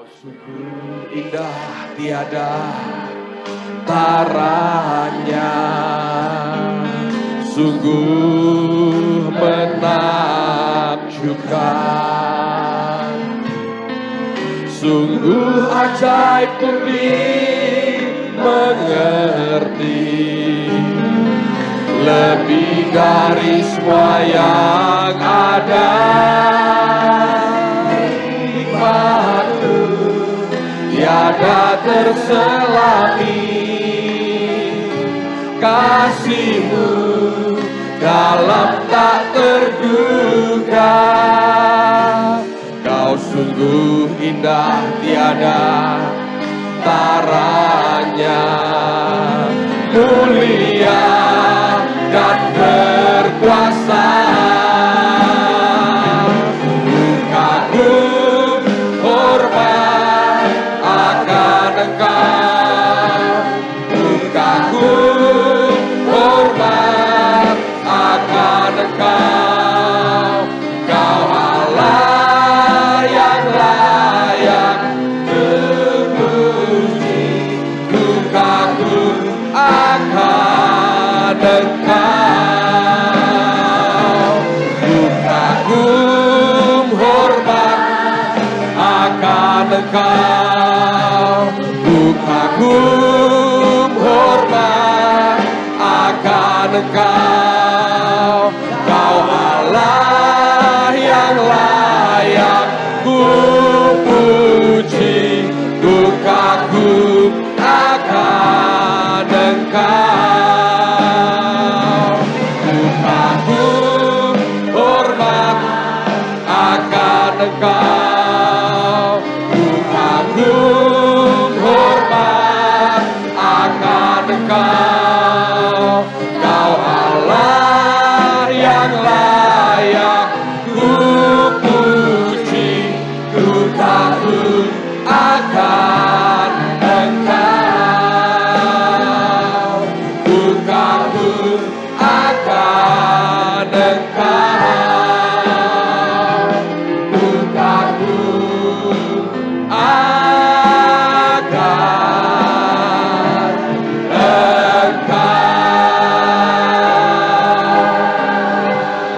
Sungguh indah tiada taranya, sungguh menakjubkan, sungguh ajaib ku mengerti, lebih dari semua yang ada. Tiada terselami kasih-Mu dalam tak terduga. Kau sungguh indah tiada taranya, mulia dan berkuasa. Kagum hormat akan Engkau, Kau Allah yang layak ku puji. Ku kagum akan Engkau, ku kagum hormat akan Engkau, ku kagum hormat akan Engkau, Kau Allah yang layak ku puji. Ku kagum akan Engkau, ku kagum akan Engkau, ku kagum akan Engkau.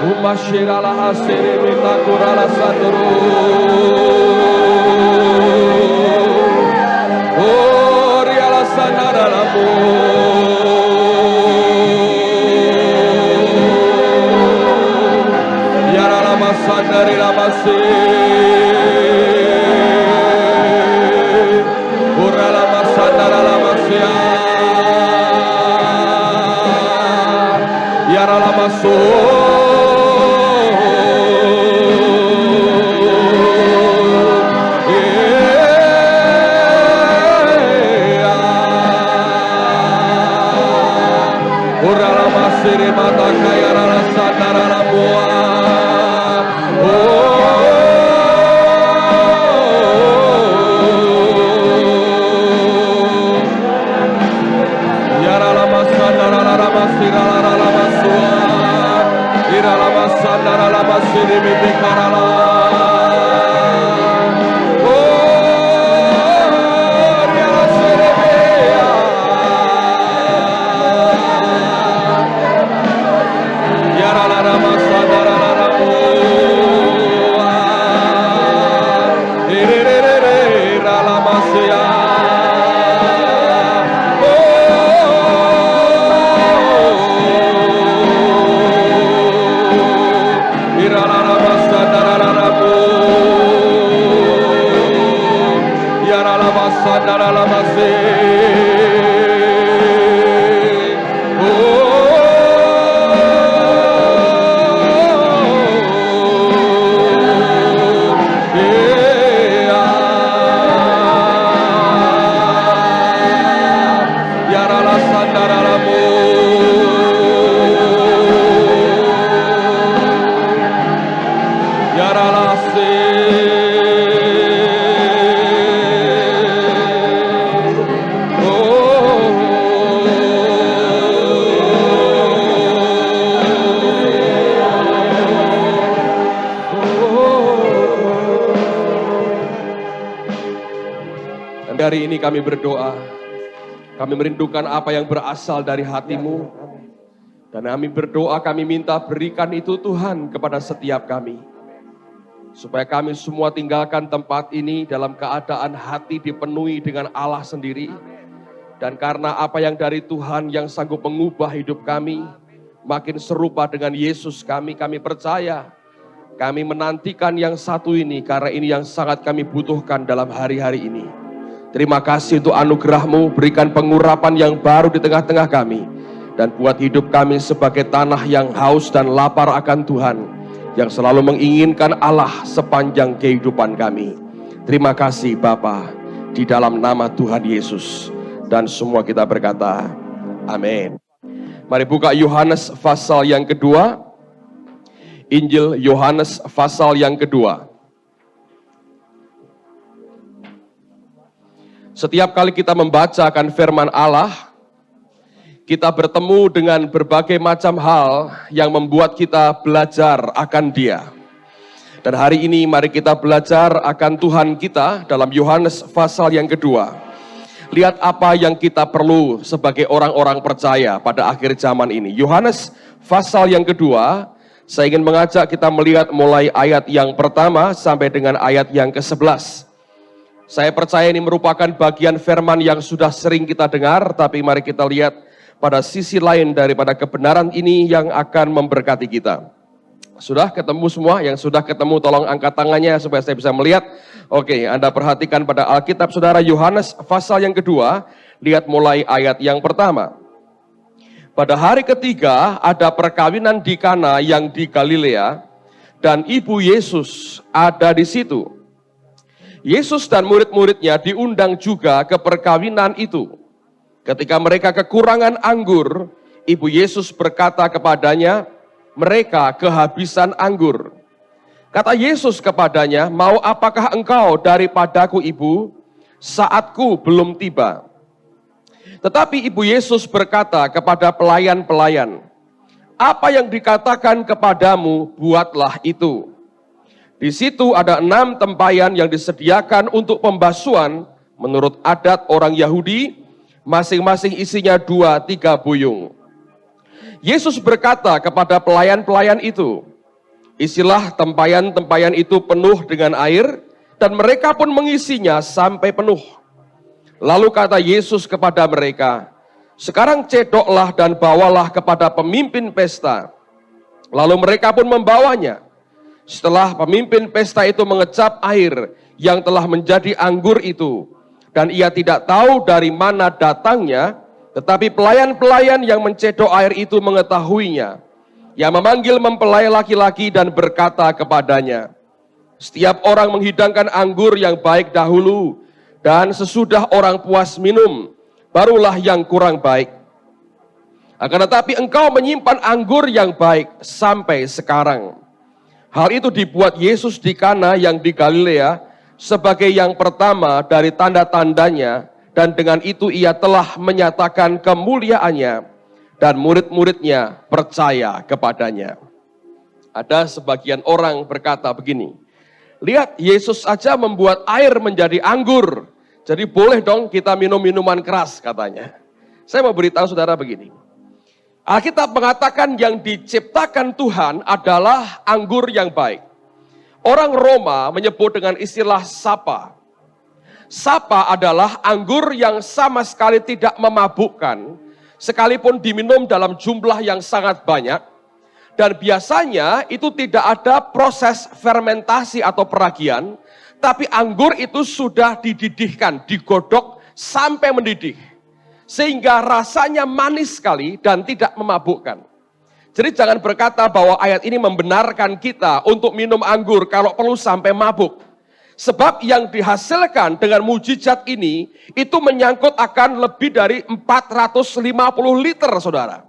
Umashiralah hasiri minta kurala saduru. Oh riala sanara lamu. Yara lama sadari lama se. Urala lama sadara lama se. Yara lama so. Siri mata kaya rala sadara la boa. Yara la masandara la masira la masua. Ira la masandara la masiri miti karala. Sadara la mase. Yara la sadara la mo. Yara la se. Oh Dan hari ini kami berdoa, kami merindukan apa yang berasal dari hati-Mu. Dan kami berdoa, kami minta berikan itu Tuhan kepada setiap kami. Supaya kami semua tinggalkan tempat ini dalam keadaan hati dipenuhi dengan Allah sendiri. Dan karena apa yang dari Tuhan yang sanggup mengubah hidup kami, makin serupa dengan Yesus kami percaya. Kami menantikan yang satu ini karena ini yang sangat kami butuhkan dalam hari-hari ini. Terima kasih untuk anugerah-Mu, berikan pengurapan yang baru di tengah-tengah kami. Dan buat hidup kami sebagai tanah yang haus dan lapar akan Tuhan, yang selalu menginginkan Allah sepanjang kehidupan kami. Terima kasih Bapa, di dalam nama Tuhan Yesus. Dan semua kita berkata, amin. Mari buka Yohanes pasal yang kedua. Injil Yohanes pasal yang kedua. Setiap kali kita membacakan firman Allah, kita bertemu dengan berbagai macam hal yang membuat kita belajar akan Dia. Dan hari ini mari kita belajar akan Tuhan kita dalam Yohanes pasal yang kedua. Lihat apa yang kita perlu sebagai orang-orang percaya pada akhir zaman ini. Yohanes pasal yang kedua, saya ingin mengajak kita melihat mulai ayat yang pertama sampai dengan ayat yang ke-11. Saya percaya ini merupakan bagian firman yang sudah sering kita dengar, tapi mari kita lihat pada sisi lain daripada kebenaran ini yang akan memberkati kita. Sudah ketemu semua? Yang sudah ketemu tolong angkat tangannya supaya saya bisa melihat. Oke, Anda perhatikan pada Alkitab Saudara, Yohanes pasal yang kedua, lihat mulai ayat yang pertama. Pada hari ketiga ada perkawinan di Kana yang di Galilea, dan ibu Yesus ada di situ. Yesus dan murid-muridnya diundang juga ke perkawinan itu. Ketika mereka kekurangan anggur, ibu Yesus berkata kepadanya, mereka kehabisan anggur. Kata Yesus kepadanya, mau apakah engkau daripadaku ibu? Saatku belum tiba. Tetapi ibu Yesus berkata kepada pelayan-pelayan, apa yang dikatakan kepadamu, buatlah itu. Di situ ada 6 tempayan yang disediakan untuk pembasuhan menurut adat orang Yahudi, masing-masing isinya 2-3 buyung. Yesus berkata kepada pelayan-pelayan itu, isilah tempayan-tempayan itu penuh dengan air, dan mereka pun mengisinya sampai penuh. Lalu kata Yesus kepada mereka, sekarang cedoklah dan bawalah kepada pemimpin pesta. Lalu mereka pun membawanya. Setelah pemimpin pesta itu mengecap air yang telah menjadi anggur itu, dan ia tidak tahu dari mana datangnya, tetapi pelayan-pelayan yang mencedok air itu mengetahuinya. Ia memanggil mempelai laki-laki dan berkata kepadanya, setiap orang menghidangkan anggur yang baik dahulu, dan sesudah orang puas minum, barulah yang kurang baik. Akan tetapi engkau menyimpan anggur yang baik sampai sekarang. Hal itu dibuat Yesus di Kana yang di Galilea sebagai yang pertama dari tanda-tandanya, dan dengan itu ia telah menyatakan kemuliaannya, dan murid-muridnya percaya kepadanya. Ada sebagian orang berkata begini, lihat Yesus saja membuat air menjadi anggur, jadi boleh dong kita minum minuman keras katanya. Saya mau beritahu saudara begini. Alkitab mengatakan yang diciptakan Tuhan adalah anggur yang baik. Orang Roma menyebut dengan istilah sapa. Sapa adalah anggur yang sama sekali tidak memabukkan, sekalipun diminum dalam jumlah yang sangat banyak. Dan biasanya itu tidak ada proses fermentasi atau peragian, tapi anggur itu sudah dididihkan, digodok sampai mendidih. Sehingga rasanya manis sekali dan tidak memabukkan. Jadi jangan berkata bahwa ayat ini membenarkan kita untuk minum anggur kalau perlu sampai mabuk. Sebab yang dihasilkan dengan mujizat ini, itu menyangkut akan lebih dari 450 liter saudara.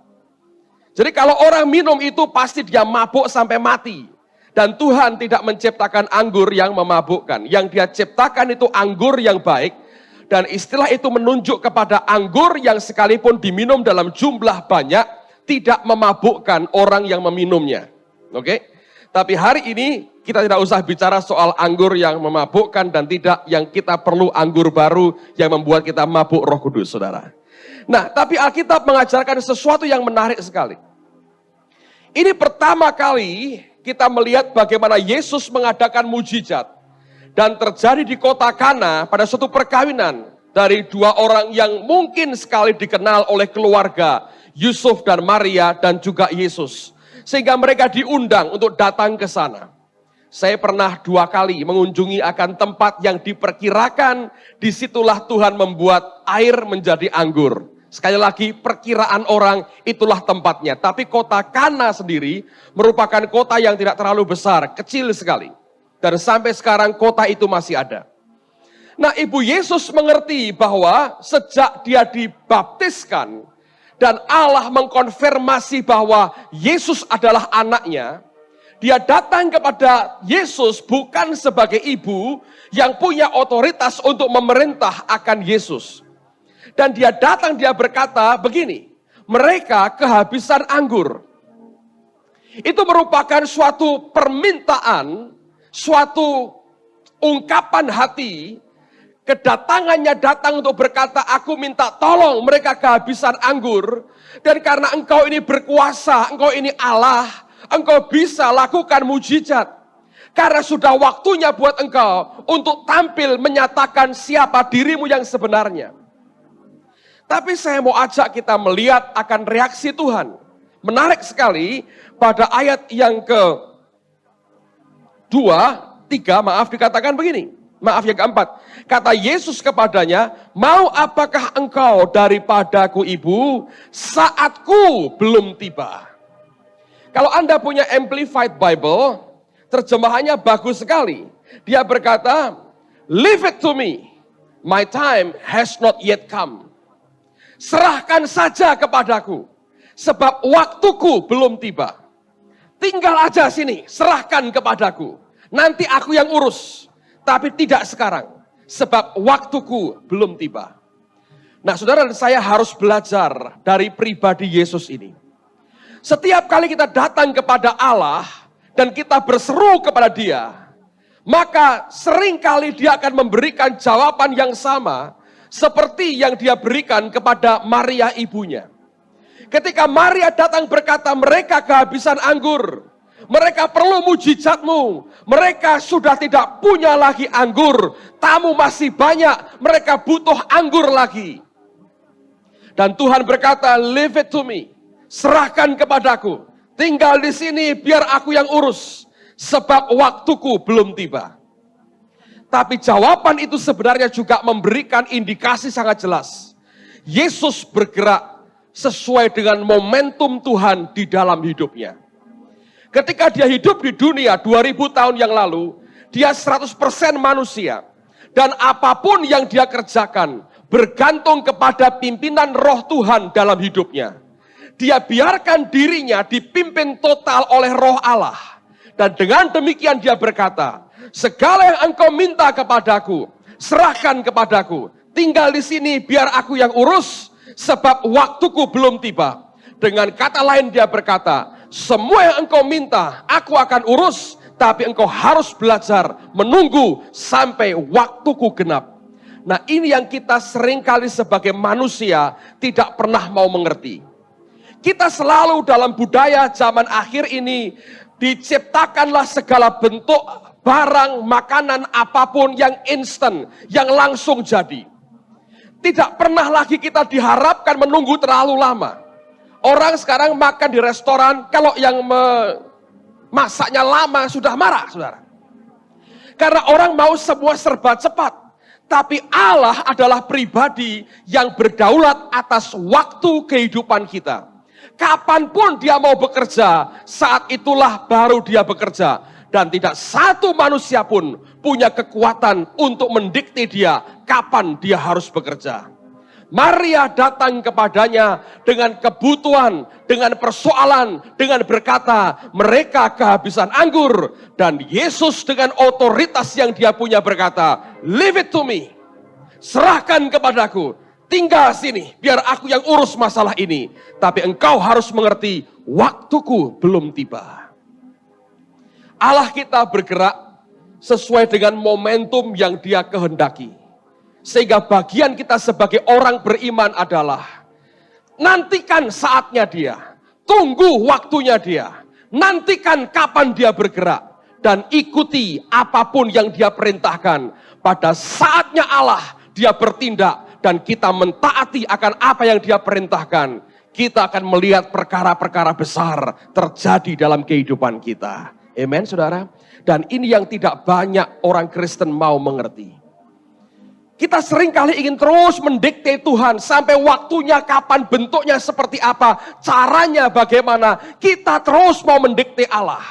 Jadi kalau orang minum itu pasti dia mabuk sampai mati. Dan Tuhan tidak menciptakan anggur yang memabukkan. Yang Dia ciptakan itu anggur yang baik. Dan istilah itu menunjuk kepada anggur yang sekalipun diminum dalam jumlah banyak, tidak memabukkan orang yang meminumnya. Oke? Tapi hari ini Kita tidak usah bicara soal anggur yang memabukkan dan tidak, yang kita perlu anggur baru yang membuat kita mabuk Roh Kudus, saudara. Nah, tapi Alkitab mengajarkan sesuatu yang menarik sekali. Ini pertama kali kita melihat bagaimana Yesus mengadakan mujizat dan terjadi di kota Kana pada suatu perkawinan dari dua orang yang mungkin sekali dikenal oleh keluarga Yusuf dan Maria dan juga Yesus. Sehingga mereka diundang untuk datang ke sana. Saya pernah 2 kali mengunjungi akan tempat yang diperkirakan disitulah Tuhan membuat air menjadi anggur. Sekali lagi, perkiraan orang itulah tempatnya. Tapi kota Kana sendiri merupakan kota yang tidak terlalu besar, kecil sekali. Dan sampai sekarang kota itu masih ada. Nah, Ibu Yesus mengerti bahwa sejak dia dibaptiskan dan Allah mengkonfirmasi bahwa Yesus adalah anaknya, dia datang kepada Yesus bukan sebagai ibu yang punya otoritas untuk memerintah akan Yesus. Dan dia datang, dia berkata begini, mereka kehabisan anggur. Itu merupakan suatu permintaan, suatu ungkapan hati. Kedatangannya datang untuk berkata, aku minta tolong mereka kehabisan anggur. Dan karena engkau ini berkuasa, engkau ini Allah, engkau bisa lakukan mujizat. Karena sudah waktunya buat engkau untuk tampil menyatakan siapa dirimu yang sebenarnya. Tapi saya mau ajak kita melihat akan reaksi Tuhan. Menarik sekali pada ayat yang dikatakan begini. Maaf, yang keempat. Kata Yesus kepadanya, mau apakah engkau daripadaku ibu, saatku belum tiba. Kalau Anda punya Amplified Bible, terjemahannya bagus sekali. Dia berkata, leave it to me, my time has not yet come. Serahkan saja kepadaku, sebab waktuku belum tiba. Tinggal aja sini, serahkan kepadaku. Nanti aku yang urus, tapi tidak sekarang, sebab waktuku belum tiba. Nah, saudara, saya harus belajar dari pribadi Yesus ini. Setiap kali kita datang kepada Allah dan kita berseru kepada Dia, maka seringkali Dia akan memberikan jawaban yang sama seperti yang Dia berikan kepada Maria ibunya. Ketika Maria datang berkata, mereka kehabisan anggur, mereka perlu mujizatmu, mereka sudah tidak punya lagi anggur, tamu masih banyak, mereka butuh anggur lagi. Dan Tuhan berkata, leave it to me, serahkan kepadaku, tinggal di sini biar aku yang urus, sebab waktuku belum tiba. Tapi jawaban itu sebenarnya juga memberikan indikasi sangat jelas. Yesus bergerak sesuai dengan momentum Tuhan di dalam hidupnya. Ketika dia hidup di dunia 2000 tahun yang lalu, dia 100% manusia. Dan apapun yang dia kerjakan, bergantung kepada pimpinan roh Tuhan dalam hidupnya. Dia biarkan dirinya dipimpin total oleh roh Allah. Dan dengan demikian dia berkata, segala yang engkau minta kepadaku, serahkan kepadaku. Tinggal di sini biar aku yang urus, sebab waktuku belum tiba. Dengan kata lain dia berkata, semua yang engkau minta, aku akan urus, tapi engkau harus belajar menunggu sampai waktuku genap. Nah, ini yang kita seringkali sebagai manusia tidak pernah mau mengerti. Kita selalu dalam budaya zaman akhir ini, diciptakanlah segala bentuk barang, makanan, apapun yang instan, yang langsung jadi. Tidak pernah lagi kita diharapkan menunggu terlalu lama. Orang sekarang makan di restoran, kalau yang masaknya lama sudah marah, saudara. Karena orang mau semua serba cepat. Tapi Allah adalah pribadi yang berdaulat atas waktu kehidupan kita. Kapanpun dia mau bekerja, saat itulah baru dia bekerja. Dan tidak satu manusia pun punya kekuatan untuk mendikte dia kapan dia harus bekerja. Maria datang kepadanya dengan kebutuhan, dengan persoalan, dengan berkata, mereka kehabisan anggur. Dan Yesus dengan otoritas yang dia punya berkata, leave it to me, serahkan kepadaku, tinggal sini, biar aku yang urus masalah ini. Tapi engkau harus mengerti, waktuku belum tiba. Allah kita bergerak sesuai dengan momentum yang Dia kehendaki. Sehingga bagian kita sebagai orang beriman adalah nantikan saatnya Dia, tunggu waktunya Dia, nantikan kapan Dia bergerak, dan ikuti apapun yang Dia perintahkan. Pada saatnya Allah Dia bertindak dan kita mentaati akan apa yang Dia perintahkan. Kita akan melihat perkara-perkara besar terjadi dalam kehidupan kita. Amen, saudara. Dan ini yang tidak banyak orang Kristen mau mengerti. Kita seringkali ingin terus mendikte Tuhan sampai waktunya kapan, bentuknya seperti apa, caranya bagaimana. Kita terus mau mendikte Allah.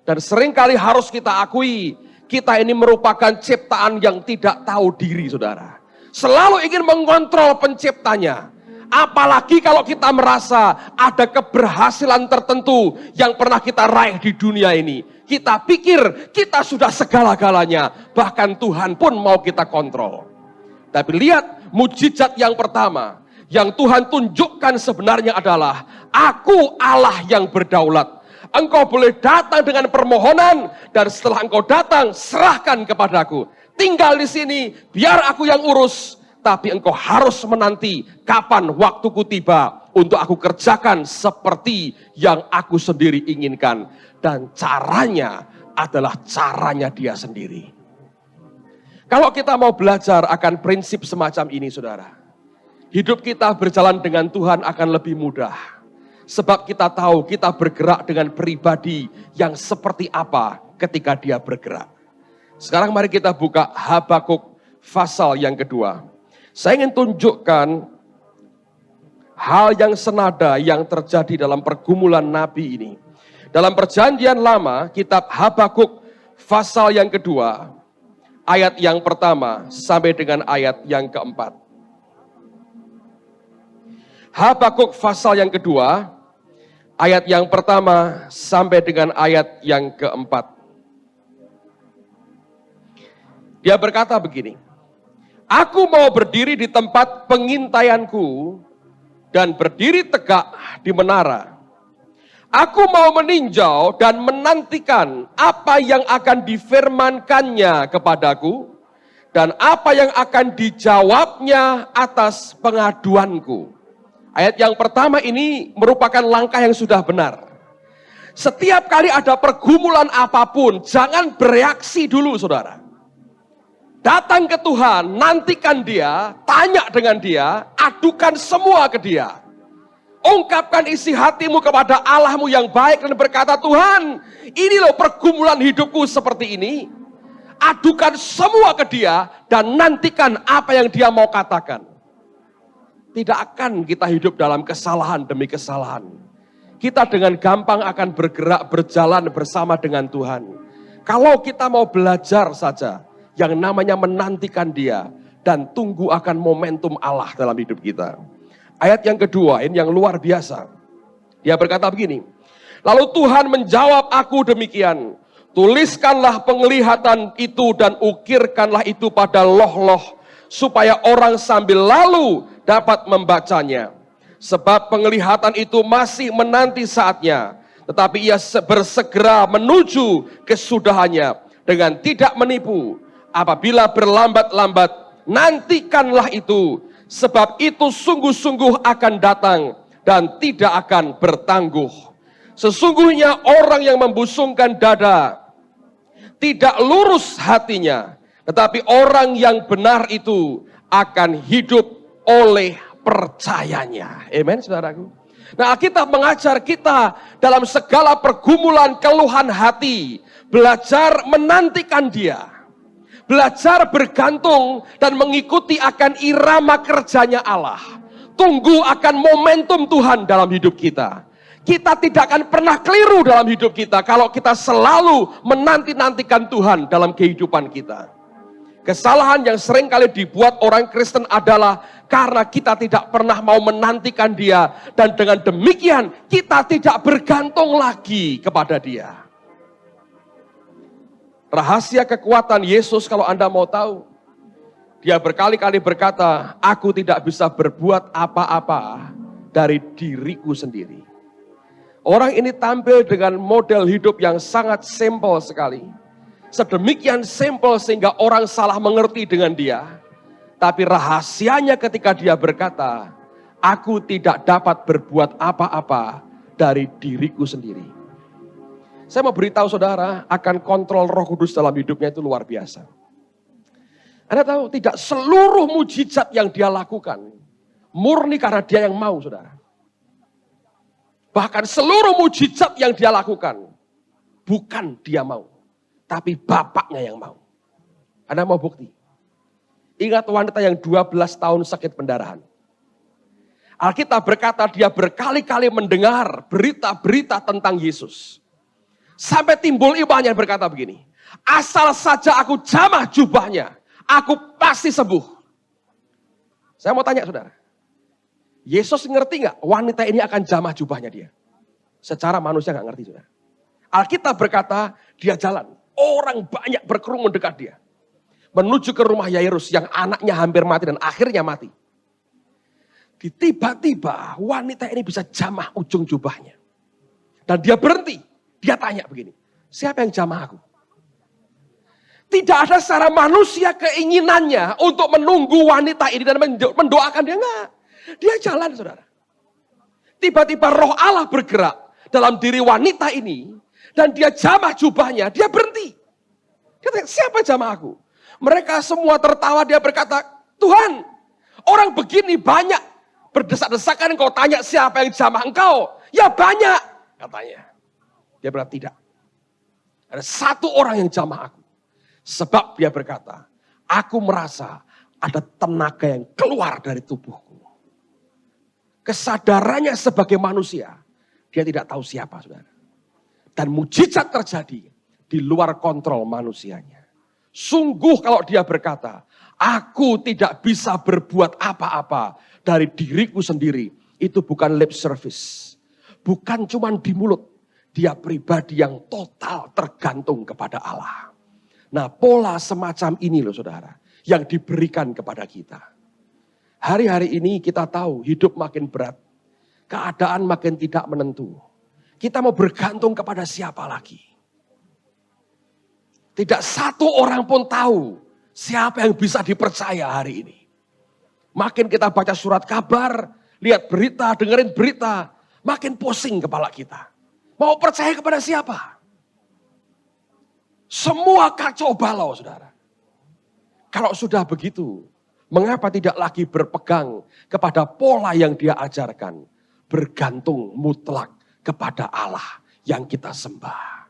Dan seringkali harus kita akui, kita ini merupakan ciptaan yang tidak tahu diri, saudara. Selalu ingin mengontrol penciptanya. Apalagi kalau kita merasa ada keberhasilan tertentu yang pernah kita raih di dunia ini. Kita pikir kita sudah segala-galanya. Bahkan Tuhan pun mau kita kontrol. Tapi lihat mujizat yang pertama. Yang Tuhan tunjukkan sebenarnya adalah, aku Allah yang berdaulat. Engkau boleh datang dengan permohonan. Dan setelah engkau datang, serahkan kepadaku. Tinggal di sini, biar aku yang urus. Tapi engkau harus menanti kapan waktuku tiba untuk aku kerjakan seperti yang aku sendiri inginkan. Dan caranya adalah caranya Dia sendiri. Kalau kita mau belajar akan prinsip semacam ini, saudara, hidup kita berjalan dengan Tuhan akan lebih mudah. Sebab kita tahu kita bergerak dengan pribadi yang seperti apa ketika Dia bergerak. Sekarang mari kita buka Habakuk pasal yang kedua. Saya ingin tunjukkan hal yang senada yang terjadi dalam pergumulan Nabi ini. Dalam perjanjian lama, kitab Habakuk pasal yang kedua, ayat yang pertama sampai dengan ayat yang keempat. Habakuk pasal yang kedua, ayat yang pertama sampai dengan ayat yang keempat. Dia berkata begini, aku mau berdiri di tempat pengintaianku dan berdiri tegak di menara. Aku mau meninjau dan menantikan apa yang akan difirmankannya kepadaku dan apa yang akan dijawabnya atas pengaduanku. Ayat yang pertama ini merupakan langkah yang sudah benar. Setiap kali ada pergumulan apapun, jangan bereaksi dulu, saudara. Datang ke Tuhan, nantikan Dia, tanya dengan Dia, adukan semua ke Dia. Ungkapkan isi hatimu kepada Allahmu yang baik dan berkata, Tuhan, ini loh pergumulan hidupku seperti ini. Adukan semua ke Dia dan nantikan apa yang Dia mau katakan. Tidak akan kita hidup dalam kesalahan demi kesalahan. Kita dengan gampang akan bergerak, berjalan bersama dengan Tuhan. Kalau kita mau belajar saja, yang namanya menantikan Dia dan tunggu akan momentum Allah dalam hidup kita. Ayat yang kedua, ini yang luar biasa. Dia berkata begini, lalu Tuhan menjawab aku demikian, tuliskanlah penglihatan itu dan ukirkanlah itu pada loh-loh, supaya orang sambil lalu dapat membacanya. Sebab penglihatan itu masih menanti saatnya, tetapi ia bersegera menuju kesudahannya dengan tidak menipu. Apabila berlambat-lambat, nantikanlah itu, sebab itu sungguh-sungguh akan datang dan tidak akan bertangguh. Sesungguhnya orang yang membusungkan dada tidak lurus hatinya, tetapi orang yang benar itu akan hidup oleh percayanya. Amen, saudaraku. Nah, Alkitab mengajar kita dalam segala pergumulan keluhan hati, belajar menantikan Dia. Belajar bergantung dan mengikuti akan irama kerjanya Allah. Tunggu akan momentum Tuhan dalam hidup kita. Kita tidak akan pernah keliru dalam hidup kita kalau kita selalu menanti-nantikan Tuhan dalam kehidupan kita. Kesalahan yang sering kali dibuat orang Kristen adalah karena kita tidak pernah mau menantikan Dia. Dan dengan demikian kita tidak bergantung lagi kepada Dia. Rahasia kekuatan Yesus kalau Anda mau tahu. Dia berkali-kali berkata, aku tidak bisa berbuat apa-apa dari diriku sendiri. Orang ini tampil dengan model hidup yang sangat simpel sekali. Sedemikian simpel sehingga orang salah mengerti dengan dia. Tapi rahasianya ketika dia berkata, aku tidak dapat berbuat apa-apa dari diriku sendiri. Saya mau beritahu saudara, akan kontrol Roh Kudus dalam hidupnya itu luar biasa. Anda tahu, tidak seluruh mujizat yang dia lakukan murni karena dia yang mau, saudara. Bahkan seluruh mujizat yang dia lakukan bukan dia mau, tapi Bapaknya yang mau. Anda mau bukti? Ingat wanita yang 12 tahun sakit pendarahan. Alkitab berkata dia berkali-kali mendengar berita-berita tentang Yesus. Sampai timbul imannya berkata begini, asal saja aku jamah jubahnya, aku pasti sembuh. Saya mau tanya saudara, Yesus ngerti nggak wanita ini akan jamah jubahnya dia? Secara manusia nggak ngerti saudara. Alkitab berkata dia jalan, orang banyak berkerumun dekat dia. Menuju ke rumah Yairus yang anaknya hampir mati dan akhirnya mati. Tiba-tiba wanita ini bisa jamah ujung jubahnya. Dan dia berhenti. Dia tanya begini, siapa yang jamah aku? Tidak ada secara manusia keinginannya untuk menunggu wanita ini dan mendoakan dia, enggak. Dia jalan saudara. Tiba-tiba roh Allah bergerak dalam diri wanita ini. Dan dia jamah jubahnya, dia berhenti. Dia tanya, siapa jamah aku? Mereka semua tertawa, dia berkata, Tuhan, orang begini banyak berdesak-desakan, engkau tanya siapa yang jamah engkau? Ya banyak, katanya. Dia berkata, tidak. Ada satu orang yang jamah aku. Sebab dia berkata, aku merasa ada tenaga yang keluar dari tubuhku. Kesadarannya sebagai manusia, dia tidak tahu siapa, saudara. Dan mujizat terjadi di luar kontrol manusianya. Sungguh kalau dia berkata, aku tidak bisa berbuat apa-apa dari diriku sendiri. Itu bukan lip service. Bukan cuma di mulut. Dia pribadi yang total tergantung kepada Allah. Nah, pola semacam ini loh saudara, yang diberikan kepada kita. Hari-hari ini kita tahu hidup makin berat. Keadaan makin tidak menentu. Kita mau bergantung kepada siapa lagi? Tidak satu orang pun tahu siapa yang bisa dipercaya hari ini. Makin kita baca surat kabar, lihat berita, dengerin berita, makin pusing kepala kita. Mau percaya kepada siapa? Semua kacau balau, saudara. Kalau sudah begitu, mengapa tidak lagi berpegang kepada pola yang dia ajarkan? Bergantung mutlak kepada Allah yang kita sembah.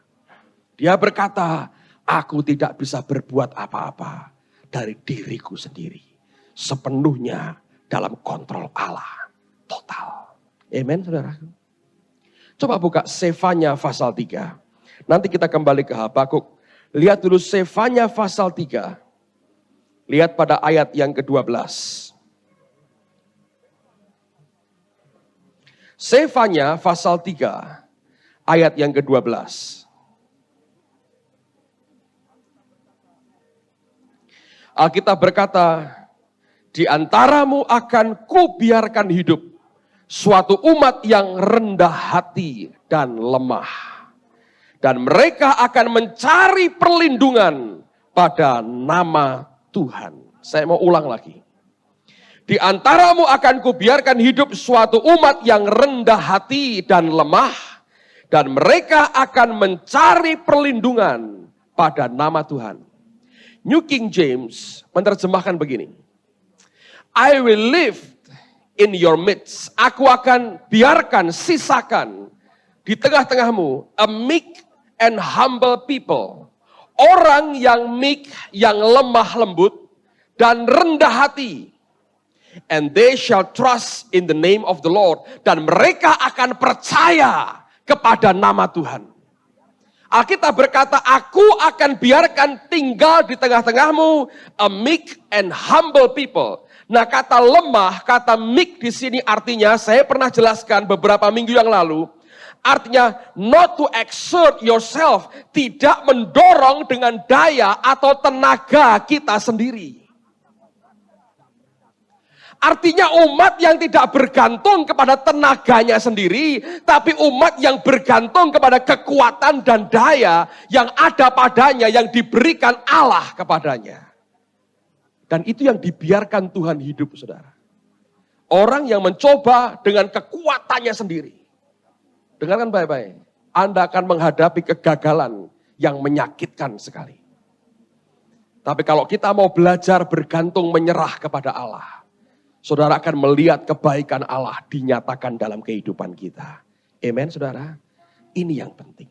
Dia berkata, aku tidak bisa berbuat apa-apa dari diriku sendiri. Sepenuhnya dalam kontrol Allah. Total. Amen, saudara. Coba buka Sefanya pasal 3. Nanti kita kembali ke Habakuk. Lihat dulu Sefanya pasal 3. Lihat pada ayat yang ke-12. Sefanya pasal 3. Ayat yang ke-12. Alkitab berkata, di antaramu akan kubiarkan hidup suatu umat yang rendah hati dan lemah. Dan mereka akan mencari perlindungan pada nama Tuhan. Saya mau ulang lagi. Di antaramu akan kubiarkan hidup suatu umat yang rendah hati dan lemah. Dan mereka akan mencari perlindungan pada nama Tuhan. New King James menerjemahkan begini. I will live in your midst. Aku akan biarkan, sisakan di tengah-tengahmu a meek and humble people. Orang yang meek, yang lemah lembut dan rendah hati. And they shall trust in the name of the Lord. Dan mereka akan percaya kepada nama Tuhan. Alkitab berkata, aku akan biarkan tinggal di tengah-tengahmu a meek and humble people. Nah, kata lemah, kata meek di sini artinya, saya pernah jelaskan beberapa minggu yang lalu, artinya not to exert yourself, tidak mendorong dengan daya atau tenaga kita sendiri. Artinya umat yang tidak bergantung kepada tenaganya sendiri, tapi umat yang bergantung kepada kekuatan dan daya yang ada padanya, yang diberikan Allah kepadanya. Dan itu yang dibiarkan Tuhan hidup, saudara. Orang yang mencoba dengan kekuatannya sendiri. Dengarkan baik-baik, Anda akan menghadapi kegagalan yang menyakitkan sekali. Tapi kalau kita mau belajar bergantung menyerah kepada Allah, saudara akan melihat kebaikan Allah dinyatakan dalam kehidupan kita. Amen, saudara. Ini yang penting.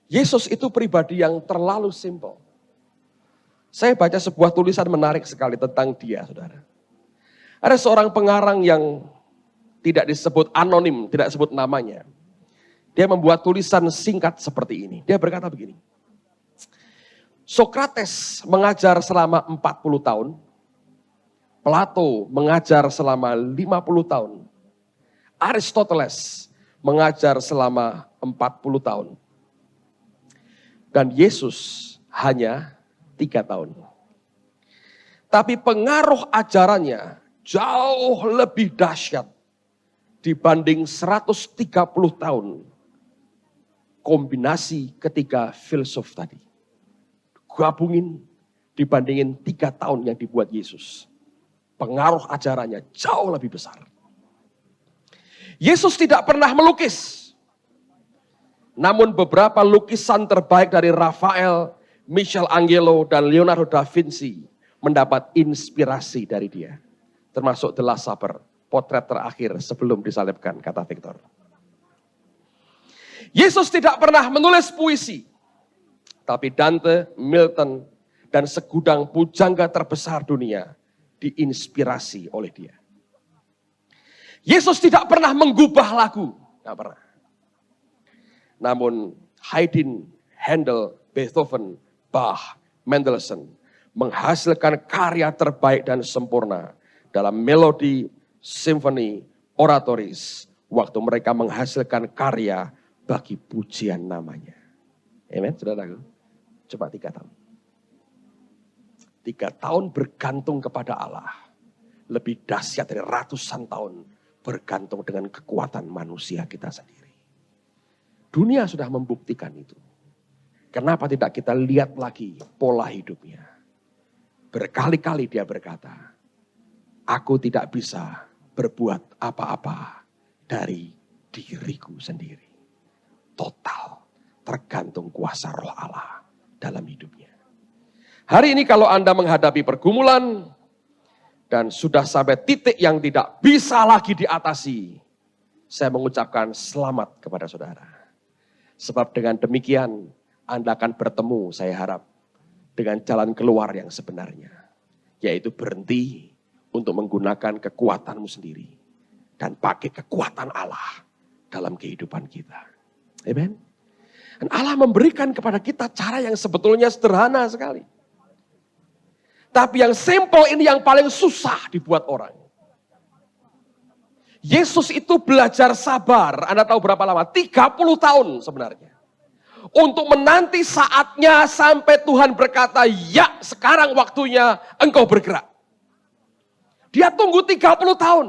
Yesus itu pribadi yang terlalu simpel. Saya baca sebuah tulisan menarik sekali tentang dia, saudara. Ada seorang pengarang yang tidak disebut anonim, tidak disebut namanya. Dia membuat tulisan singkat seperti ini. Dia berkata begini. Sokrates mengajar selama 40 tahun. Plato mengajar selama 50 tahun. Aristoteles mengajar selama 40 tahun. Dan Yesus hanya 3 tahun. Tapi pengaruh ajarannya jauh lebih dahsyat dibanding 130 tahun kombinasi ketiga filsuf tadi. Gabungin dibandingin 3 tahun yang dibuat Yesus. Pengaruh ajarannya jauh lebih besar. Yesus tidak pernah melukis. Namun beberapa lukisan terbaik dari Rafael, Michelangelo, dan Leonardo da Vinci mendapat inspirasi dari dia. Termasuk The Last Supper, potret terakhir sebelum disalibkan, kata Victor. Yesus tidak pernah menulis puisi. Tapi Dante, Milton, dan segudang pujangga terbesar dunia diinspirasi oleh dia. Yesus tidak pernah menggubah lagu. Tidak pernah. Namun Haydn, Handel, Beethoven, Bach, Mendelssohn menghasilkan karya terbaik dan sempurna dalam melodi, simfoni, oratoris. Waktu mereka menghasilkan karya bagi pujian namanya. Amen, saudaraku. Coba 3 tahun. 3 tahun bergantung kepada Allah. Lebih dahsyat dari ratusan tahun bergantung dengan kekuatan manusia kita sendiri. Dunia sudah membuktikan itu. Kenapa tidak kita lihat lagi pola hidupnya? Berkali-kali dia berkata, aku tidak bisa berbuat apa-apa dari diriku sendiri. Total tergantung kuasa roh Allah dalam hidupnya. Hari ini kalau Anda menghadapi pergumulan dan sudah sampai titik yang tidak bisa lagi diatasi, saya mengucapkan selamat kepada saudara. Sebab dengan demikian Anda akan bertemu, saya harap, dengan jalan keluar yang sebenarnya. Yaitu berhenti untuk menggunakan kekuatanmu sendiri. Dan pakai kekuatan Allah dalam kehidupan kita. Amen. Dan Allah memberikan kepada kita cara yang sebetulnya sederhana sekali. Tapi yang simple ini yang paling susah dibuat orang. Yesus itu belajar sabar. Anda tahu berapa lama? 30 tahun sebenarnya. Untuk menanti saatnya sampai Tuhan berkata, ya sekarang waktunya engkau bergerak. Dia tunggu 30 tahun.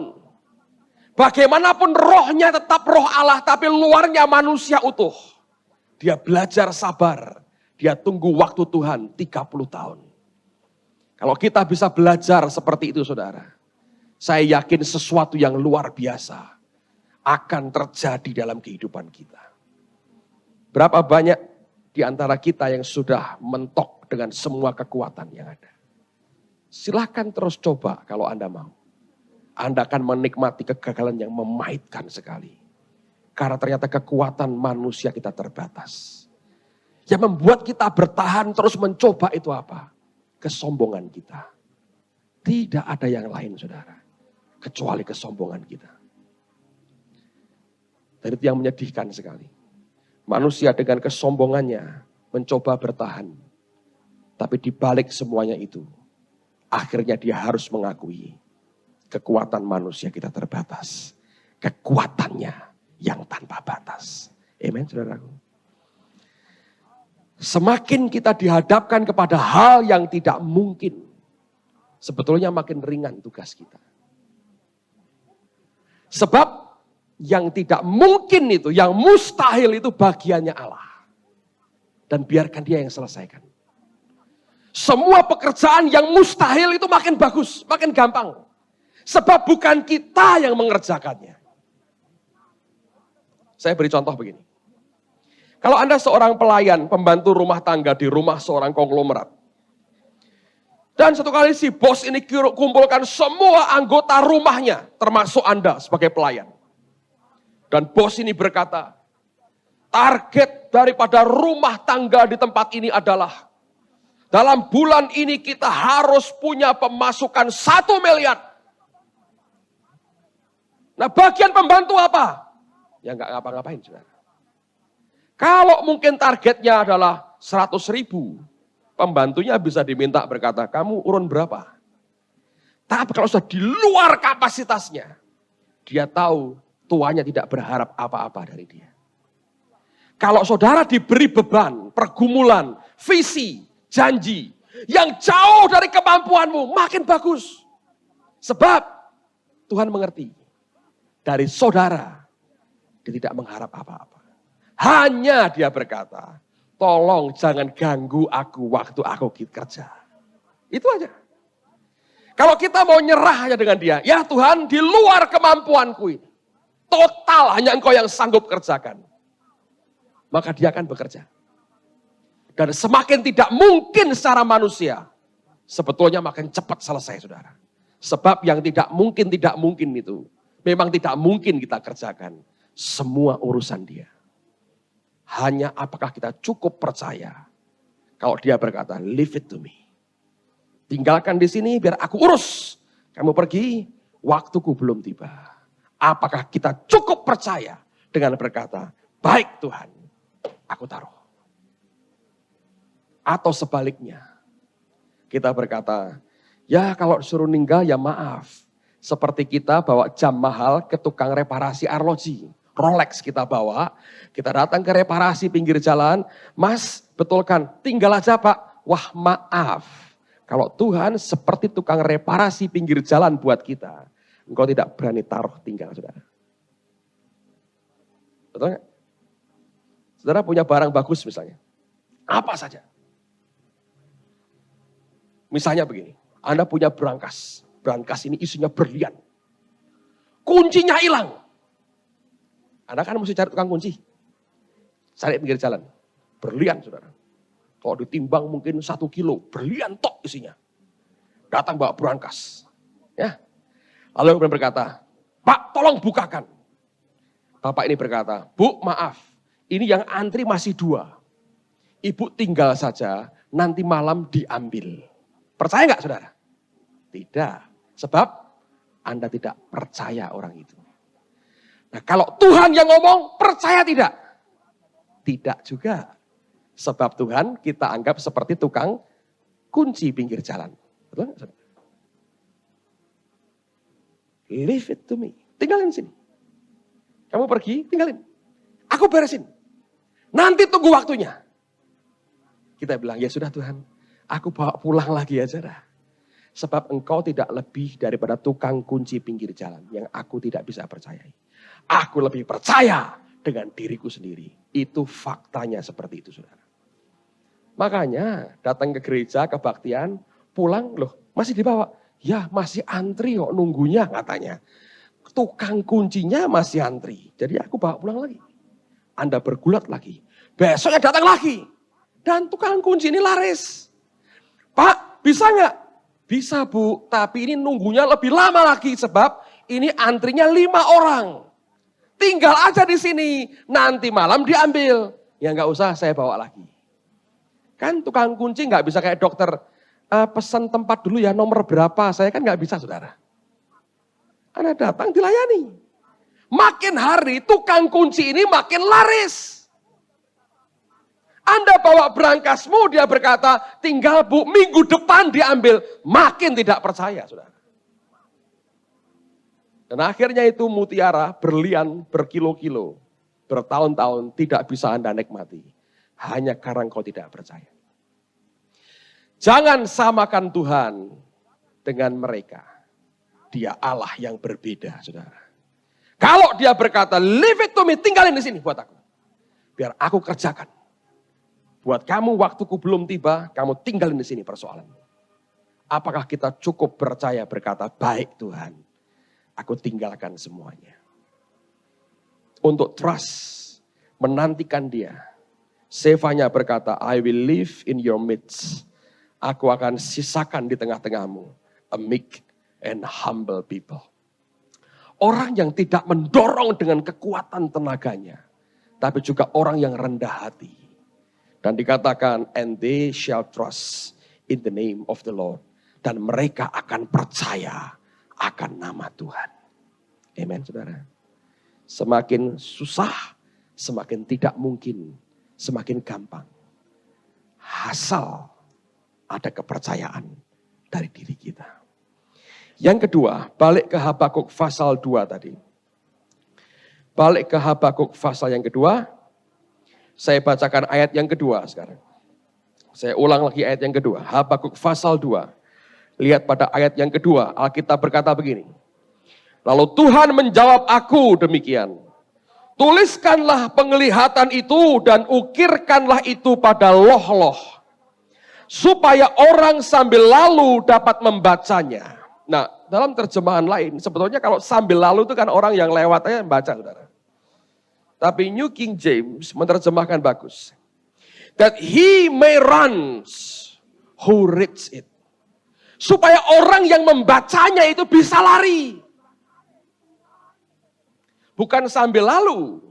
Bagaimanapun rohnya tetap roh Allah, tapi luarnya manusia utuh. Dia belajar sabar. Dia tunggu waktu Tuhan 30 tahun. Kalau kita bisa belajar seperti itu, saudara, saya yakin sesuatu yang luar biasa akan terjadi dalam kehidupan kita. Berapa banyak di antara kita yang sudah mentok dengan semua kekuatan yang ada? Silahkan terus coba kalau Anda mau. Anda akan menikmati kegagalan yang memahitkan sekali. Karena ternyata kekuatan manusia kita terbatas. Yang membuat kita bertahan terus mencoba itu apa? Kesombongan kita. Tidak ada yang lain, saudara. Kecuali kesombongan kita. Dan itu yang menyedihkan sekali. Manusia dengan kesombongannya mencoba bertahan. Tapi di balik semuanya itu, akhirnya dia harus mengakui kekuatan manusia kita terbatas. Kekuatannya yang tanpa batas. Amen, saudaraku. Semakin kita dihadapkan kepada hal yang tidak mungkin, sebetulnya makin ringan tugas kita. Sebab yang tidak mungkin itu, yang mustahil itu bagiannya Allah. Dan biarkan dia yang selesaikan. Semua pekerjaan yang mustahil itu makin bagus, makin gampang. Sebab bukan kita yang mengerjakannya. Saya beri contoh begini. Kalau Anda seorang pelayan, pembantu rumah tangga di rumah seorang konglomerat. Dan satu kali si bos ini kumpulkan semua anggota rumahnya, termasuk Anda sebagai pelayan. Dan bos ini berkata, target daripada rumah tangga di tempat ini adalah, dalam bulan ini kita harus punya pemasukan 1 miliar. Nah bagian pembantu apa? Ya nggak ngapa-ngapain saudara. Kalau mungkin targetnya adalah 100.000, pembantunya bisa diminta berkata, kamu urun berapa? Tapi kalau sudah di luar kapasitasnya, dia tahu tuannya tidak berharap apa-apa dari dia. Kalau saudara diberi beban, pergumulan, visi, janji, yang jauh dari kemampuanmu, makin bagus. Sebab Tuhan mengerti, dari saudara, dia tidak mengharap apa-apa. Hanya dia berkata, tolong jangan ganggu aku waktu aku kerja. Itu aja. Kalau kita mau nyerah hanya dengan dia, ya Tuhan di luar kemampuanku ini. Total hanya engkau yang sanggup kerjakan. Maka dia akan bekerja. Dan semakin tidak mungkin secara manusia, sebetulnya makin cepat selesai saudara. Sebab yang tidak mungkin itu, memang tidak mungkin kita kerjakan. Semua urusan dia. Hanya apakah kita cukup percaya kalau dia berkata, leave it to me. Tinggalkan di sini biar aku urus. Kamu pergi, waktuku belum tiba. Apakah kita cukup percaya dengan berkata, baik Tuhan, aku taruh. Atau sebaliknya, kita berkata, ya kalau disuruh ninggal ya maaf. Seperti kita bawa jam mahal ke tukang reparasi arloji. Rolex kita bawa, kita datang ke reparasi pinggir jalan, Mas betulkan, tinggal aja Pak. Wah maaf, kalau Tuhan seperti tukang reparasi pinggir jalan buat kita, engkau tidak berani taruh tinggal saudara. Betul nggak? Saudara punya barang bagus misalnya, apa saja. Misalnya begini, Anda punya brankas ini isinya berlian, kuncinya hilang. Anda kan mesti cari tukang kunci. Cari pinggir jalan. Berlian saudara. Kalau ditimbang mungkin 1 kilo. Berlian tok isinya. Datang bawa brankas. Ya. Lalu kemudian berkata, Pak tolong bukakan. Bapak ini berkata, Bu maaf. Ini yang antri masih 2. Ibu tinggal saja. Nanti malam diambil. Percaya nggak saudara? Tidak. Sebab Anda tidak percaya orang itu. Nah kalau Tuhan yang ngomong, percaya tidak? Tidak juga. Sebab Tuhan kita anggap seperti tukang kunci pinggir jalan. Betul nggak? Leave it to me. Tinggalin sini. Kamu pergi, tinggalin. Aku beresin. Nanti tunggu waktunya. Kita bilang, ya sudah Tuhan. Aku bawa pulang lagi aja dah. Sebab engkau tidak lebih daripada tukang kunci pinggir jalan yang aku tidak bisa percayai. Aku lebih percaya dengan diriku sendiri. Itu faktanya seperti itu saudara. Makanya datang ke gereja, kebaktian, pulang loh masih dibawa. Ya masih antri kok nunggunya katanya. Tukang kuncinya masih antri. Jadi aku bawa pulang lagi. Anda bergulat lagi. Besoknya datang lagi. Dan tukang kunci ini laris. Pak bisa nggak? Bisa Bu, tapi ini nunggunya lebih lama lagi sebab ini antrinya 5 orang. Tinggal aja di sini, nanti malam diambil. Ya nggak usah, saya bawa lagi. Kan tukang kunci nggak bisa kayak dokter, pesan tempat dulu ya nomor berapa, saya kan nggak bisa saudara. Anda datang dilayani. Makin hari tukang kunci ini makin laris. Anda bawa berangkasmu, dia berkata, tinggal Bu, minggu depan diambil. Makin tidak percaya saudara. Dan akhirnya itu mutiara, berlian, berkilo-kilo, bertahun-tahun tidak bisa Anda nikmati. Hanya karena engkau tidak percaya. Jangan samakan Tuhan dengan mereka. Dia Allah yang berbeda, saudara. Kalau dia berkata, leave it to me, tinggalin di sini buat aku. Biar aku kerjakan. Buat kamu waktuku belum tiba, kamu tinggalin di sini persoalan. Apakah kita cukup percaya berkata, baik Tuhan, aku tinggalkan semuanya. Untuk trust, menantikan dia. Sefanya berkata, I will live in your midst. Aku akan sisakan di tengah-tengahmu a meek and humble people. Orang yang tidak mendorong dengan kekuatan tenaganya, tapi juga orang yang rendah hati. Dan dikatakan, and they shall trust in the name of the Lord. Dan mereka akan percaya akan nama Tuhan. Amen, saudara. Semakin susah, semakin tidak mungkin, semakin gampang. Asal ada kepercayaan dari diri kita. Yang kedua, balik ke Habakuk pasal 2 tadi. Balik ke Habakuk pasal yang kedua. Saya bacakan ayat yang kedua sekarang. Saya ulang lagi ayat yang kedua. Habakuk pasal 2. Lihat pada ayat yang kedua. Alkitab berkata begini. Lalu Tuhan menjawab aku demikian. Tuliskanlah penglihatan itu dan ukirkanlah itu pada loh-loh. Supaya orang sambil lalu dapat membacanya. Nah, dalam terjemahan lain, sebetulnya kalau sambil lalu itu kan orang yang lewat aja membaca, saudara. Tapi New King James menerjemahkan bagus. That he may run who reads it. Supaya orang yang membacanya itu bisa lari. Bukan sambil lalu.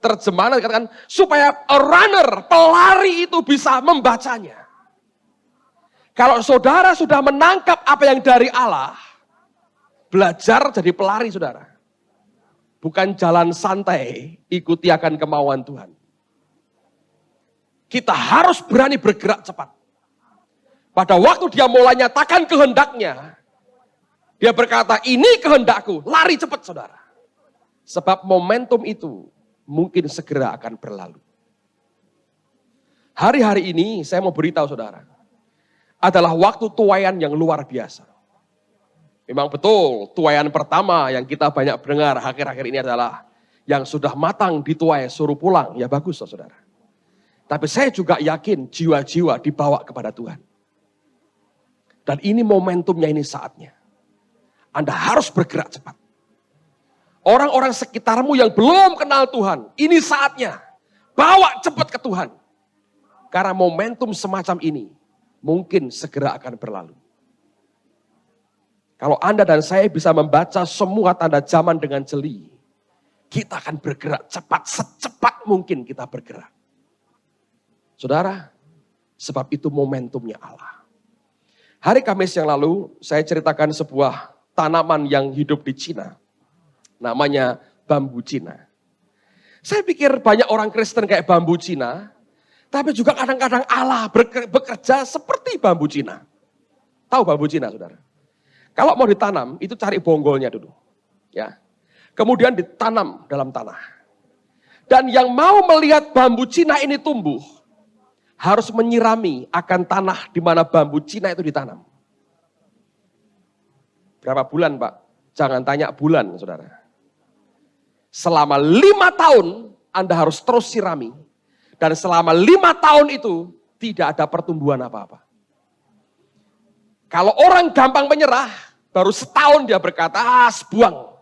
Terjemahan dikatakan, supaya a runner, pelari itu bisa membacanya. Kalau saudara sudah menangkap apa yang dari Allah, belajar jadi pelari saudara. Bukan jalan santai, ikuti akan kemauan Tuhan. Kita harus berani bergerak cepat. Pada waktu dia mulai nyatakan kehendaknya, dia berkata, ini kehendakku, lari cepat saudara. Sebab momentum itu mungkin segera akan berlalu. Hari-hari ini saya mau beritahu saudara, adalah waktu tuaian yang luar biasa. Memang betul, tuaian pertama yang kita banyak dengar akhir-akhir ini adalah yang sudah matang dituai suruh pulang. Ya bagus saudara. Tapi saya juga yakin jiwa-jiwa dibawa kepada Tuhan. Dan ini momentumnya, ini saatnya. Anda harus bergerak cepat. Orang-orang sekitarmu yang belum kenal Tuhan, ini saatnya. Bawa cepat ke Tuhan. Karena momentum semacam ini mungkin segera akan berlalu. Kalau Anda dan saya bisa membaca semua tanda zaman dengan jeli, kita akan bergerak cepat, secepat mungkin kita bergerak. Saudara, sebab itu momentumnya Allah. Hari Kamis yang lalu, saya ceritakan sebuah tanaman yang hidup di Cina. Namanya bambu Cina. Saya pikir banyak orang Kristen kayak bambu Cina, tapi juga kadang-kadang Allah bekerja seperti bambu Cina. Tahu bambu Cina, saudara? Kalau mau ditanam, itu cari bonggolnya dulu. Ya. Kemudian ditanam dalam tanah. Dan yang mau melihat bambu Cina ini tumbuh, harus menyirami akan tanah di mana bambu Cina itu ditanam. Berapa bulan, Pak? Jangan tanya bulan, saudara. Selama 5 tahun, Anda harus terus sirami. Dan selama 5 tahun itu tidak ada pertumbuhan apa-apa. Kalau orang gampang menyerah, baru setahun dia berkata, buang.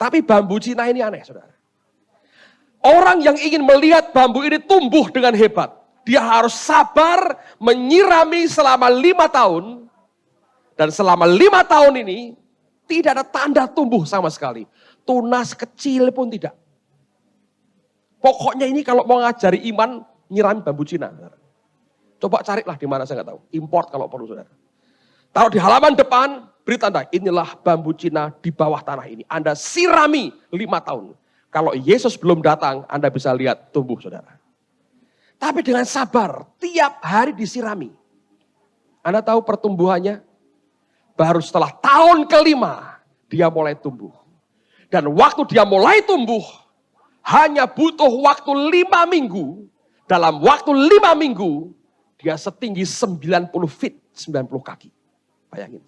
Tapi bambu Cina ini aneh, saudara. Orang yang ingin melihat bambu ini tumbuh dengan hebat, dia harus sabar menyirami selama 5 tahun. Dan selama 5 tahun ini, tidak ada tanda tumbuh sama sekali. Tunas kecil pun tidak. Pokoknya ini kalau mau ngajari iman, nyirami bambu Cina. Coba carilah di mana, saya nggak tahu. Import kalau perlu, saudara. Taruh di halaman depan, beri tanda, inilah bambu Cina di bawah tanah ini. Anda sirami 5 tahun. Kalau Yesus belum datang, Anda bisa lihat tumbuh, saudara. Tapi dengan sabar, tiap hari disirami. Anda tahu pertumbuhannya? Baru setelah tahun kelima, dia mulai tumbuh. Dan waktu dia mulai tumbuh, hanya butuh waktu 5 minggu. Dalam waktu 5 minggu, dia setinggi 90 feet, 90 kaki. Bayangin.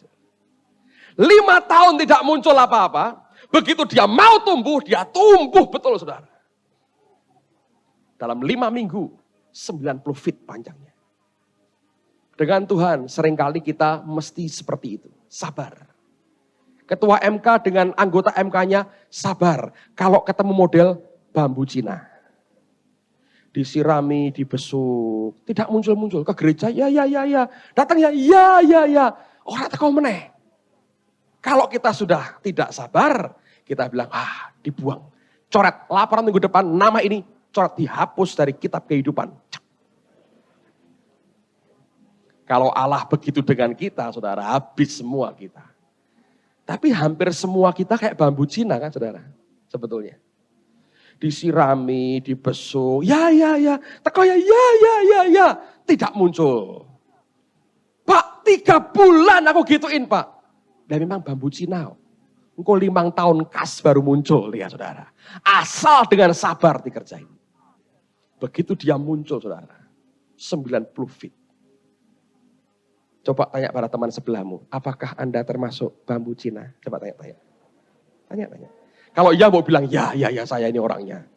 5 tahun tidak muncul apa-apa. Begitu dia mau tumbuh, dia tumbuh betul saudara. Dalam 5 minggu, 90 feet panjangnya. Dengan Tuhan, seringkali kita mesti seperti itu. Sabar. Ketua MK dengan anggota MK-nya sabar. Kalau ketemu model bambu Cina. Disirami, dibesuk. Tidak muncul-muncul. Ke gereja, ya. Datang ya. Orang teko meneh. Kalau kita sudah tidak sabar, kita bilang, dibuang. Coret, laporan minggu depan, nama ini, coret, dihapus dari kitab kehidupan. Kalau Allah begitu dengan kita, saudara, habis semua kita. Tapi hampir semua kita kayak bambu Cina kan, saudara, sebetulnya. Disirami, dibesuk, ya. Teko ya. Tidak muncul. Pak, 3 bulan aku gituin, Pak. Dan memang bambu Cina. Engkau 5 tahun kas baru muncul, ya saudara. Asal dengan sabar dikerjain. Begitu dia muncul, saudara. 90 feet. Coba tanya pada teman sebelahmu, apakah Anda termasuk bambu Cina? Coba tanya. Tanya. Kalau iya mau bilang, ya saya ini orangnya.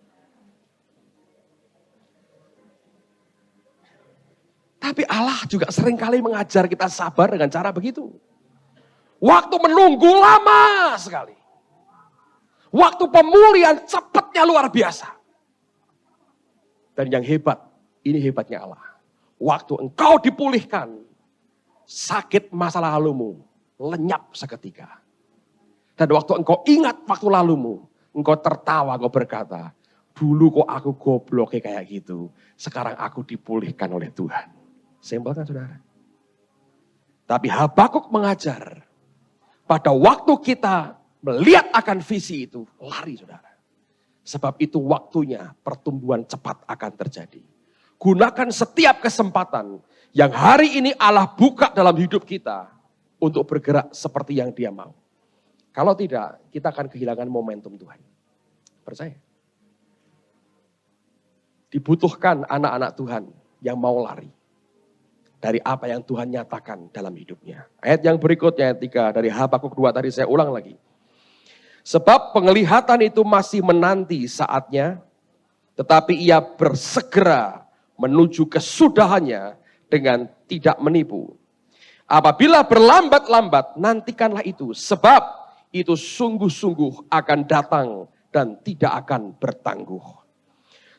Tapi Allah juga seringkali mengajar kita sabar dengan cara begitu. Waktu menunggu lama sekali. Waktu pemulihan cepatnya luar biasa. Dan yang hebat, ini hebatnya Allah. Waktu engkau dipulihkan, sakit masa lalumu lenyap seketika. Dan waktu engkau ingat waktu lalumu, engkau tertawa, engkau berkata, dulu kok aku goblok kayak gitu. Sekarang aku dipulihkan oleh Tuhan. Simpel kan saudara? Tapi Habakuk mengajar, pada waktu kita melihat akan visi itu, lari saudara. Sebab itu waktunya pertumbuhan cepat akan terjadi. Gunakan setiap kesempatan yang hari ini Allah buka dalam hidup kita untuk bergerak seperti yang Dia mau. Kalau tidak, kita akan kehilangan momentum Tuhan. Percaya? Dibutuhkan anak-anak Tuhan yang mau lari dari apa yang Tuhan nyatakan dalam hidupnya. Ayat yang berikutnya, ayat 3 dari Habakuk 2 tadi saya ulang lagi. Sebab penglihatan itu masih menanti saatnya, tetapi ia bersegera menuju kesudahannya dengan tidak menipu. Apabila berlambat-lambat, nantikanlah itu, sebab itu sungguh-sungguh akan datang dan tidak akan bertangguh.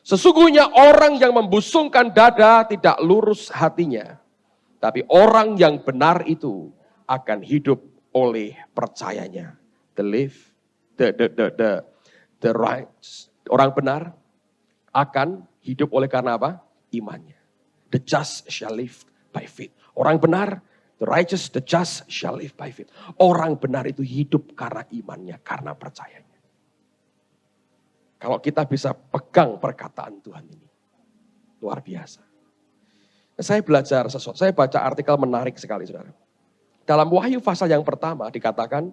Sesungguhnya orang yang membusungkan dada tidak lurus hatinya, tapi orang yang benar itu akan hidup oleh percayanya. The right. Orang benar akan hidup oleh karena apa? Imannya. The just shall live by faith. Orang benar, the righteous, the just shall live by faith. Orang benar itu hidup karena imannya, karena percayanya. Kalau kita bisa pegang perkataan Tuhan ini, luar biasa. Saya belajar sesuatu, saya baca artikel menarik sekali saudara. Dalam Wahyu pasal yang pertama dikatakan,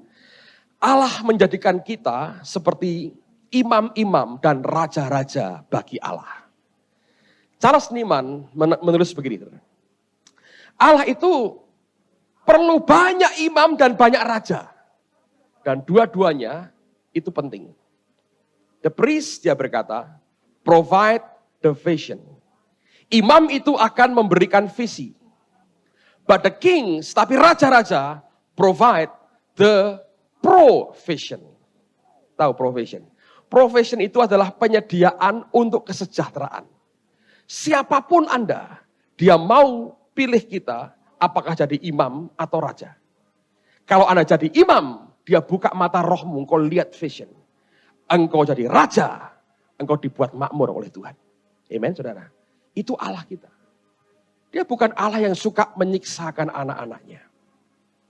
Allah menjadikan kita seperti imam-imam dan raja-raja bagi Allah. Charles Niman menulis begini. Allah itu perlu banyak imam dan banyak raja. Dan dua-duanya itu penting. The priest, dia berkata, provide the vision. Imam itu akan memberikan visi. But the kings, tapi raja-raja, provide the provision. Tahu provision? Provision itu adalah penyediaan untuk kesejahteraan. Siapapun Anda, dia mau pilih kita, apakah jadi imam atau raja. Kalau Anda jadi imam, dia buka mata rohmu, engkau lihat vision. Engkau jadi raja, engkau dibuat makmur oleh Tuhan. Amen, saudara. Itu Allah kita. Dia bukan Allah yang suka menyiksakan anak-anaknya.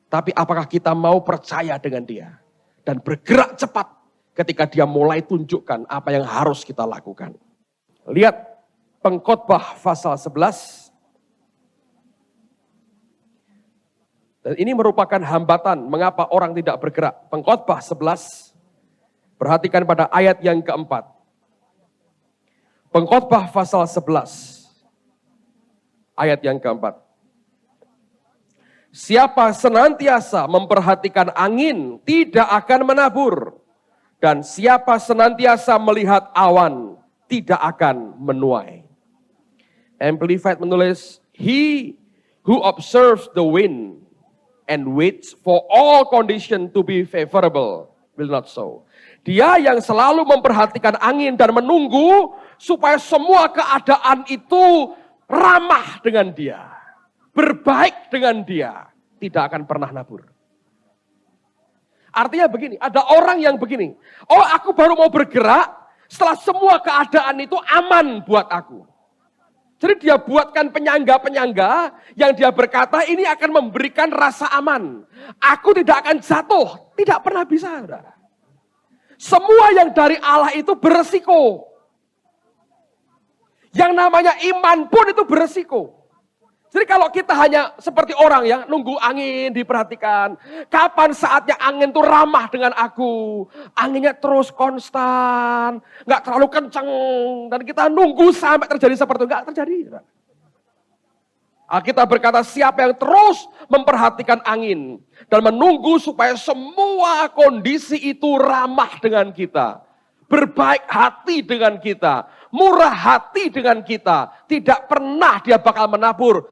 Tapi apakah kita mau percaya dengan dia dan bergerak cepat ketika dia mulai tunjukkan apa yang harus kita lakukan. Lihat Pengkhotbah pasal 11. Dan ini merupakan hambatan mengapa orang tidak bergerak. Pengkhotbah 11. Perhatikan pada ayat yang keempat. Pengkhotbah pasal 11. Ayat yang keempat. Siapa senantiasa memperhatikan angin tidak akan menabur. Dan siapa senantiasa melihat awan tidak akan menuai. Amplified menulis, he who observes the wind and waits for all condition to be favorable will not sow. Dia yang selalu memperhatikan angin dan menunggu supaya semua keadaan itu ramah dengan dia, berbaik dengan dia, tidak akan pernah nabur. Artinya begini, ada orang yang begini, oh aku baru mau bergerak setelah semua keadaan itu aman buat aku. Jadi dia buatkan penyangga-penyangga yang dia berkata ini akan memberikan rasa aman. Aku tidak akan jatuh, tidak pernah bisa. Saudara. Semua yang dari Allah itu beresiko. Yang namanya iman pun itu beresiko. Jadi kalau kita hanya seperti orang yang nunggu angin diperhatikan. Kapan saatnya angin itu ramah dengan aku. Anginnya terus konstan. Nggak terlalu kencang. Dan kita nunggu sampai terjadi seperti itu. Nggak terjadi. Alkitab berkata siapa yang terus memperhatikan angin. Dan menunggu supaya semua kondisi itu ramah dengan kita. Berbaik hati dengan kita, murah hati dengan kita, tidak pernah dia bakal menabur.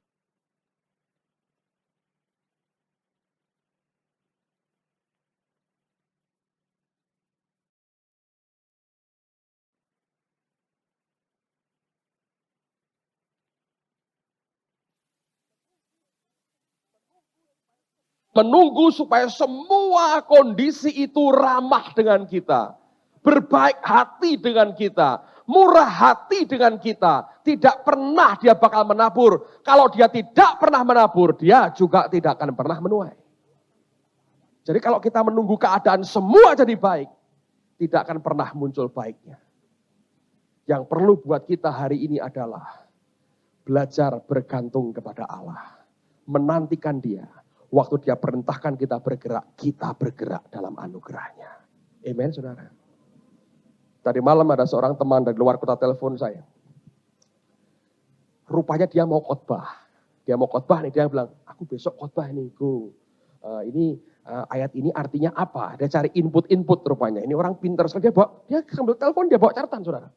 Menunggu supaya semua kondisi itu ramah dengan kita. Berbaik hati dengan kita, murah hati dengan kita, tidak pernah dia bakal menabur. Kalau dia tidak pernah menabur, dia juga tidak akan pernah menuai. Jadi kalau kita menunggu keadaan semua jadi baik, tidak akan pernah muncul baiknya. Yang perlu buat kita hari ini adalah belajar bergantung kepada Allah. Menantikan dia. Waktu dia perintahkan kita bergerak dalam anugerahnya. Amen, saudara. Tadi malam ada seorang teman dari luar kota telepon saya. Rupanya dia mau khotbah. Dia mau khotbah nih, dia bilang, aku besok khotbah nih, ayat ini artinya apa? Dia cari input rupanya. Ini orang pintar sekali, dia sambil telepon, dia bawa catatan, saudara.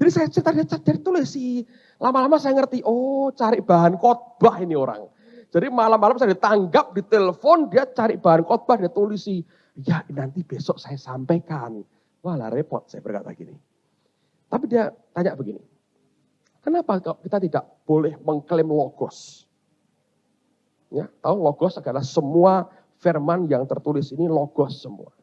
Jadi saya cari tulis sih. Lama-lama saya ngerti, oh cari bahan khotbah ini orang. Jadi malam-malam saya ditanggap, ditelepon, dia cari bahan khotbah, dia tulis sih. Ya nanti besok saya sampaikan. Wah lah repot, saya berkata gini. Tapi dia tanya begini, kenapa kita tidak boleh mengklaim logos? Ya, tahu logos adalah semua firman yang tertulis ini logos semua.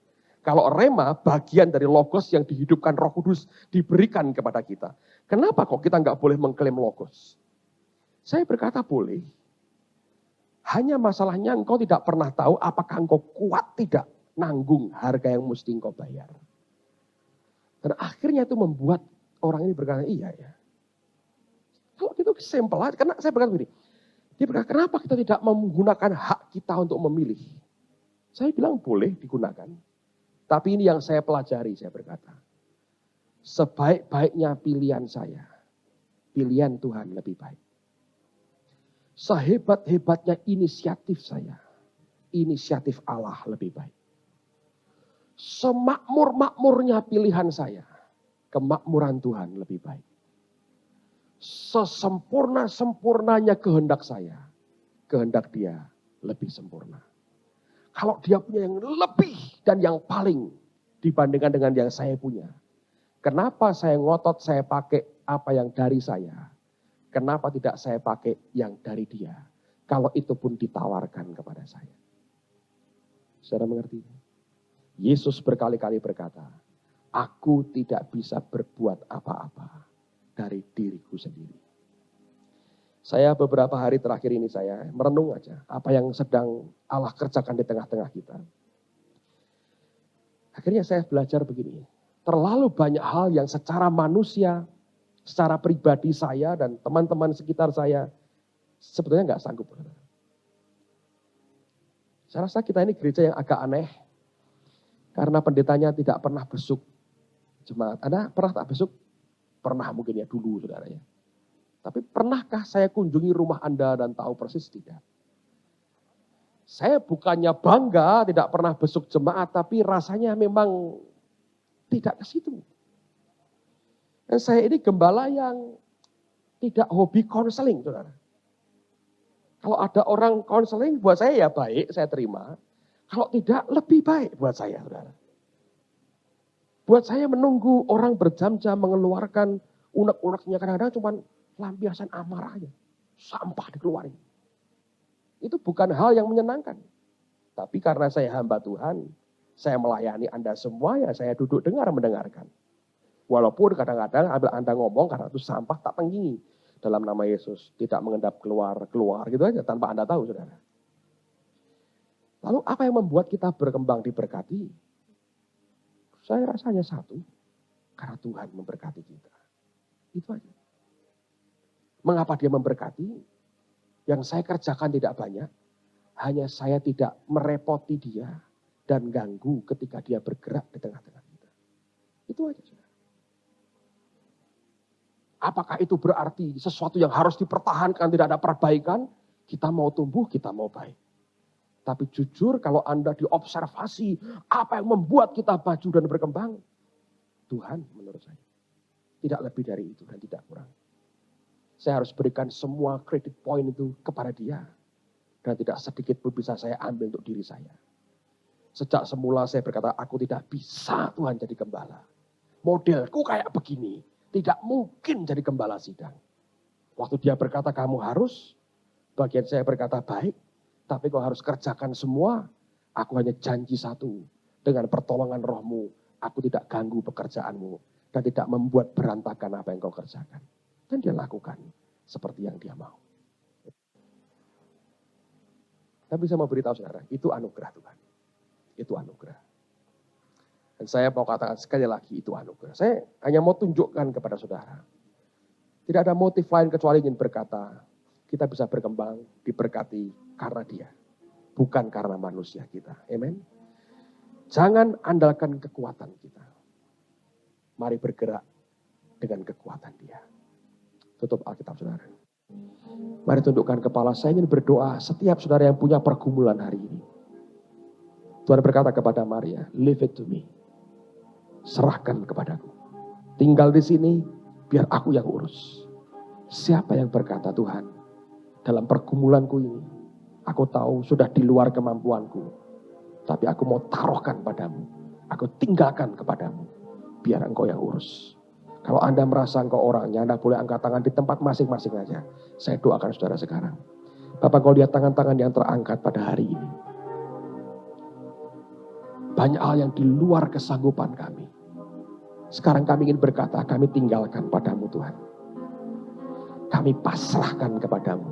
Kalau rema bagian dari logos yang dihidupkan Roh Kudus diberikan kepada kita. Kenapa kok kita nggak boleh mengklaim logos? Saya berkata boleh. Hanya masalahnya engkau tidak pernah tahu apakah engkau kuat tidak nanggung harga yang mesti engkau bayar. Dan akhirnya itu membuat orang ini berkata, iya ya. Kalau itu simpel aja, karena saya berkata begini. Dia berkata, kenapa kita tidak menggunakan hak kita untuk memilih? Saya bilang boleh digunakan. Tapi ini yang saya pelajari, saya berkata. Sebaik-baiknya pilihan saya, pilihan Tuhan lebih baik. Sehebat-hebatnya inisiatif saya, inisiatif Allah lebih baik. Semakmur-makmurnya pilihan saya, kemakmuran Tuhan lebih baik. Sesempurna-sempurnanya kehendak saya, kehendak dia lebih sempurna. Kalau dia punya yang lebih dan yang paling dibandingkan dengan yang saya punya. Kenapa saya ngotot saya pakai apa yang dari saya? Kenapa tidak saya pakai yang dari dia? Kalau itu pun ditawarkan kepada saya. Saudara mengerti? Yesus berkali-kali berkata, aku tidak bisa berbuat apa-apa dari diriku sendiri. Saya beberapa hari terakhir ini saya merenung aja apa yang sedang Allah kerjakan di tengah-tengah kita. Akhirnya saya belajar begini, terlalu banyak hal yang secara manusia, secara pribadi saya dan teman-teman sekitar saya sebetulnya nggak sanggup. Saya rasa kita ini gereja yang agak aneh. Karena pendetanya tidak pernah besuk jemaat. Anda pernah tak besuk? Pernah mungkin ya dulu saudara ya. Tapi pernahkah saya kunjungi rumah Anda dan tahu persis tidak? Saya bukannya bangga tidak pernah besuk jemaat, tapi rasanya memang tidak ke situ. Dan saya ini gembala yang tidak hobi konseling, saudara. Kalau ada orang konseling buat saya ya baik, saya terima. Kalau tidak, lebih baik buat saya, saudara. Buat saya menunggu orang berjam-jam mengeluarkan unek-uneknya, kadang-kadang cuma lampiasan amarahnya. Sampah dikeluarin. Itu bukan hal yang menyenangkan. Tapi karena saya hamba Tuhan, saya melayani Anda semua, ya saya duduk mendengarkan. Walaupun kadang-kadang Anda ngomong karena itu sampah tak tenggingi. Dalam nama Yesus, tidak mengendap keluar gitu aja tanpa Anda tahu, saudara. Lalu apa yang membuat kita berkembang diberkati? Saya rasanya satu, karena Tuhan memberkati kita. Itu aja. Mengapa dia memberkati? Yang saya kerjakan tidak banyak, hanya saya tidak merepoti dia dan ganggu ketika dia bergerak di tengah-tengah kita. Itu aja, saudara. Apakah itu berarti sesuatu yang harus dipertahankan, tidak ada perbaikan? Kita mau tumbuh, kita mau baik. Tapi jujur kalau Anda diobservasi, apa yang membuat kita maju dan berkembang? Tuhan menurut saya. Tidak lebih dari itu dan tidak kurang. Saya harus berikan semua kredit poin itu kepada dia. Dan tidak sedikit pun bisa saya ambil untuk diri saya. Sejak semula saya berkata, aku tidak bisa Tuhan jadi gembala. Modelku kayak begini. Tidak mungkin jadi gembala sidang. Waktu dia berkata kamu harus, bagian saya berkata baik, tapi kau harus kerjakan semua. Aku hanya janji satu, dengan pertolongan rohmu, aku tidak ganggu pekerjaanmu. Dan tidak membuat berantakan apa yang kau kerjakan. Dan dia lakukan seperti yang dia mau. Tapi saya mau beritahu saudara, itu anugerah Tuhan. Itu anugerah. Dan saya mau katakan sekali lagi itu anugerah. Saya hanya mau tunjukkan kepada saudara. Tidak ada motif lain kecuali ingin berkata, kita bisa berkembang, diberkati karena dia. Bukan karena manusia kita. Amen. Jangan andalkan kekuatan kita. Mari bergerak dengan kekuatan dia. Tutup Alkitab saudara. Mari tundukkan kepala. Saya ingin berdoa setiap saudara yang punya pergumulan hari ini. Tuhan berkata kepada Maria, leave it to me. Serahkan kepadaku. Tinggal di sini, biar aku yang urus. Siapa yang berkata, Tuhan, dalam pergumulanku ini, aku tahu sudah di luar kemampuanku. Tapi aku mau taruhkan padamu. Aku tinggalkan kepadamu. Biar engkau yang urus. Kalau Anda merasa engkau orangnya, Anda boleh angkat tangan di tempat masing-masing aja. Saya doakan saudara sekarang. Bapak, kau lihat tangan-tangan yang terangkat pada hari ini. Banyak hal yang di luar kesanggupan kami. Sekarang kami ingin berkata, kami tinggalkan padamu Tuhan. Kami pasrahkan kepadamu.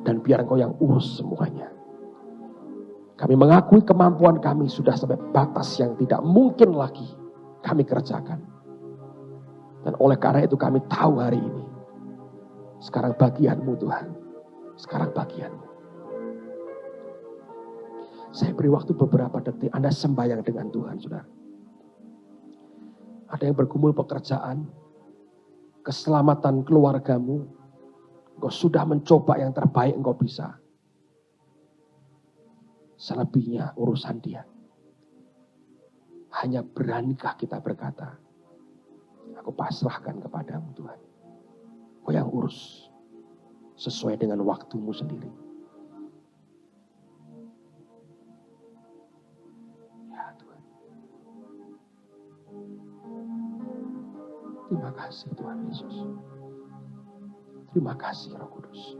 Dan biar engkau yang urus semuanya. Kami mengakui kemampuan kami sudah sampai batas yang tidak mungkin lagi kami kerjakan. Dan oleh karena itu kami tahu hari ini. Sekarang bagianmu Tuhan. Sekarang bagianmu. Saya beri waktu beberapa detik. Anda sembahyang dengan Tuhan, saudara. Ada yang bergumul pekerjaan, keselamatan keluargamu. Engkau sudah mencoba yang terbaik engkau bisa. Selebihnya urusan dia. Hanya beranikah kita berkata, aku pasrahkan kepadamu Tuhan. Kau yang urus sesuai dengan waktumu sendiri. Terima kasih Tuhan Yesus. Terima kasih Roh Kudus.